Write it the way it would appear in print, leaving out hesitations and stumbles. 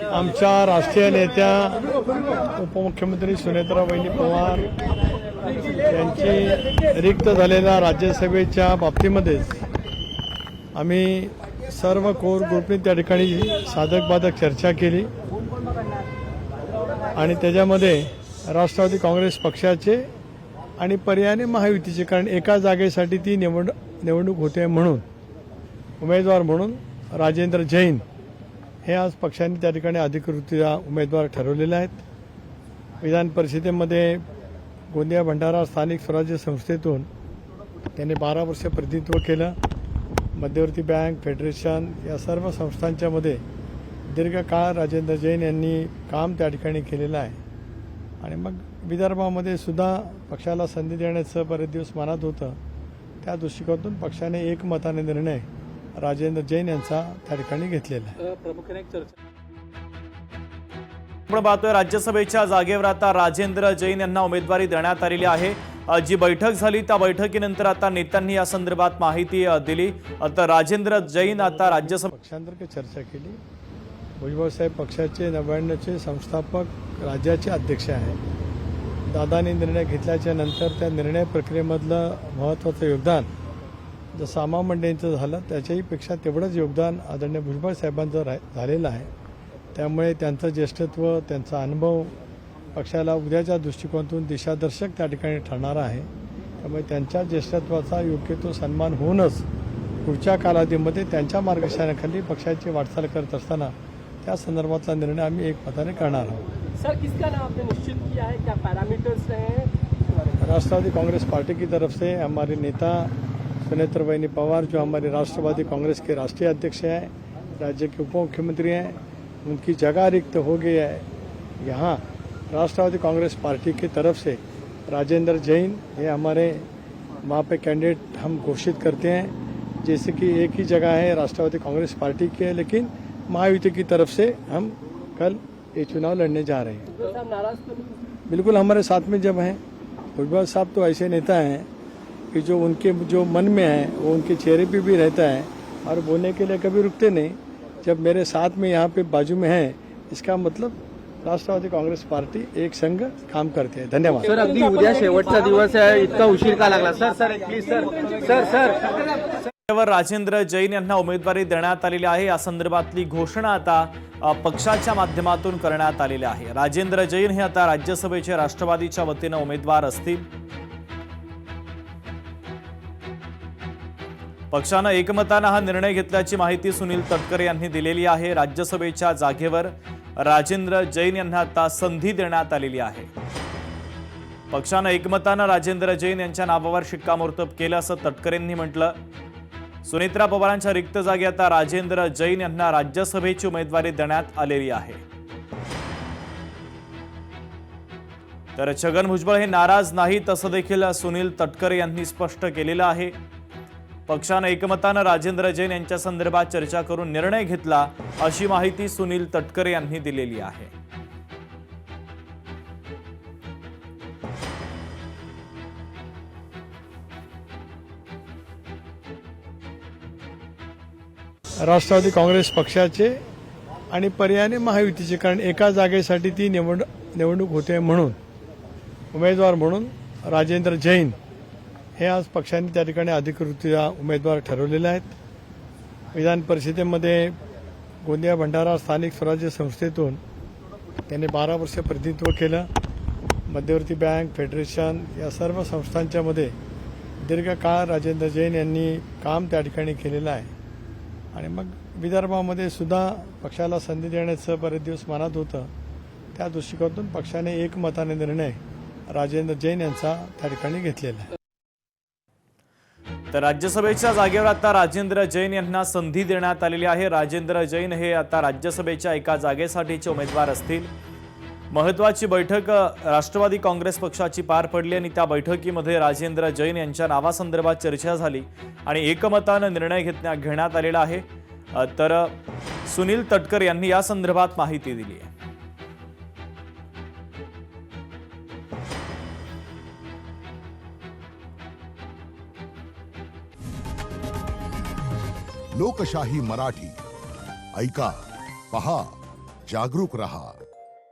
आमच्या राष्ट्रीय नेत्या उपमुख्यमंत्री सुनेत्राबाई पवार यांची रिक्त झालेल्या राज्यसभेच्या बाबतीमध्येच आम्ही सर्व कोर ग्रुपने त्या ठिकाणी साधक बाधक चर्चा केली आणि त्याच्यामध्ये राष्ट्रवादी काँग्रेस पक्षाचे आणि पर्यायाने महायुतीचे, कारण एका जागेसाठी ती निवडणूक होते म्हणून उमेदवार म्हणून राजेंद्र जैन हे आज पक्षाने त्या ठिकाणी अधिकृतरित्या उमेदवार ठरवलेले आहेत। विधान परिषदेमध्ये गोंदिया भंडारा स्थानिक स्वराज्य संस्थेतून त्यांनी 12 वर्ष प्रतिनिधित्व केलं। मध्यवर्ती बँक, फेडरेशन या सर्व संस्थांच्या मध्ये दीर्घकाळ राजेंद्र जैन यांनी काम त्या ठिकाणी केलेलं आहे आणि मग विदर्भामध्ये सुद्धा पक्षाला संधी देण्याचं बरेच दिवस मनात होतं। त्या दृष्टिकोनातून पक्षाने एकमताने निर्णय राजेंद्र जैन यांचा त्या ठिकाणी घेतलेला आहे। प्रामुख्याने एक चर्चा आपण पाहतोय, राज्यसभेच्या जागेवर आता राजेंद्र जैन यांना उमेदवारी देण्यात आलेली आहे। जी बैठक झाली त्या बैठकीनंतर आता नेत्यांनी या संदर्भात माहिती दिली। आता राजेंद्र जैन आता राज्यसभा पक्षांतर्गत चर्चा केली। भुजबळ साहेब पक्षाचे 99चे संस्थापक राज्याचे अध्यक्ष आहेत। दादांनी निर्णय घेतल्याच्या नंतर त्या निर्णय प्रक्रियेमधलं महत्त्वाचं योगदान जसं आम्हा मंडळींचं झालं त्याच्याही पेक्षा तेवढंच योगदान आदरणीय भुजबळ साहेबांचं झालेलं आहे। त्यामुळे त्यांचं ज्येष्ठत्व, त्यांचा अनुभव पक्षाला उद्याच्या दृष्टिकोनातून दिशादर्शक त्या ठिकाणी ठरणार आहे। त्यामुळे त्यांच्या ज्येष्ठत्वाचा योग्य तो सन्मान होऊनच पुढच्या कालावधीमध्ये त्यांच्या मार्गदर्शनाखाली पक्षाची वाटचाल करत असताना त्या संदर्भातला निर्णय आम्ही एकमताने करणार आहोत। सर, किसका नाम आपने निश्चित किया है, क्या पैरामीटर्स हैं? राष्ट्रवादी कांग्रेस पार्टी की तरफ से हमारे नेता सुनेत्राबाई पवार जो हमारे राष्ट्रवादी कांग्रेस के राष्ट्रीय अध्यक्ष हैं, राज्य के उप मुख्यमंत्री हैं, उनकी जगह रिक्त हो गई है। यहाँ राष्ट्रवादी कांग्रेस पार्टी की तरफ से राजेंद्र जैन ये हमारे वहाँ पे कैंडिडेट हम घोषित करते हैं। जैसे कि एक ही जगह है राष्ट्रवादी कांग्रेस पार्टी की है, लेकिन महायुति की तरफ से हम कल ये चुनाव लड़ने जा रहे हैं। नाराज तो नहीं? बिल्कुल हमारे साथ में जब हैं। भुजबल साहब तो ऐसे नेता हैं कि जो उनके जो मन में है वो उनके चेहरे पे भी रहता है और बोलने के लिए कभी रुकते नहीं। जब मेरे साथ में यहाँ पे बाजू में है, इसका मतलब राष्ट्रवादी काँग्रेस पार्टी एक संघ काम करते हैं। धन्यवाद। सर, अगदी उद्या शेवटचा दिवस आहे, इतका उशीर का लागला? Sir please sir Rajendra Jain यांना उमेदवारी देण्यात आलेली आहे। या संदर्भातली घोषणा आता पक्षाच्या माध्यमातून करण्यात आलेली आहे। राजेंद्र जैन हे आता राज्यसभेचे राष्ट्रवादीच्या वतीने उमेदवार असतील। पक्षानं एकमतानं हा निर्णय घेतल्याची माहिती सुनील तटकरे यांनी दिलेली आहे। राज्यसभेच्या जागेवर राजेंद्र जैन यांना आता संधी देण्यात आलेली आहे। पक्षानं एकमतानं राजेंद्र जैन यांच्या नावावर शिक्कामोर्तब केलं असं तटकरेंनी म्हटलं। सुनेत्रा पवारांच्या रिक्त जागी आता राजेंद्र जैन यांना राज्यसभेची उमेदवारी देण्यात आलेली आहे। तर छगन भुजबळ हे नाराज नाहीत असं देखील सुनील तटकरे यांनी स्पष्ट केलेलं आहे। पक्षानं एकमतानं राजेंद्र जैन यांच्या संदर्भात चर्चा करून निर्णय घेतला अशी माहिती सुनील तटकरे यांनी दिलेली आहे। राष्ट्रवादी काँग्रेस पक्षाचे आणि पर्यायाने महायुतीचे, कारण एका जागेसाठी ती निवडणूक होते म्हणून उमेदवार म्हणून राजेंद्र जैन हे आज पक्षाने त्या ठिकाणी अधिकृतरित्या उमेदवार ठरवलेले आहेत। विधान परिषदेमध्ये गोंदिया भंडारा स्थानिक स्वराज्य संस्थेतून त्यांनी 12 वर्ष प्रतिनिधित्व केलं। मध्यवर्ती बँक, फेडरेशन या सर्व संस्थांच्या मध्ये दीर्घकाळ राजेंद्र जैन यांनी काम त्या ठिकाणी केलेलं आहे आणि मग विदर्भामध्ये सुद्धा पक्षाला संधी देण्याचं बरेच दिवस मनात होतं। त्या दृष्टिकोनातून पक्षाने एकमताने निर्णय राजेंद्र जैन यांचा त्या ठिकाणी घेतलेला आहे। तर राज्यसभेच्या जागेवर आता राजेंद्र जैन यांना संधी देण्यात आलेली आहे। राजेंद्र जैन हे आता राज्यसभेच्या एका जागेसाठीचे उमेदवार असतील। महत्त्वाची बैठक राष्ट्रवादी काँग्रेस पक्षाची पार पडली आणि त्या बैठकीमध्ये राजेंद्र जैन यांच्या नावासंदर्भात चर्चा झाली आणि एकमतानं निर्णय घेण्यात आलेला आहे। तर सुनील तटकरे यांनी या संदर्भात माहिती दिली आहे। लोकशाही मराठी ऐका, पहा, जागरूक रहा.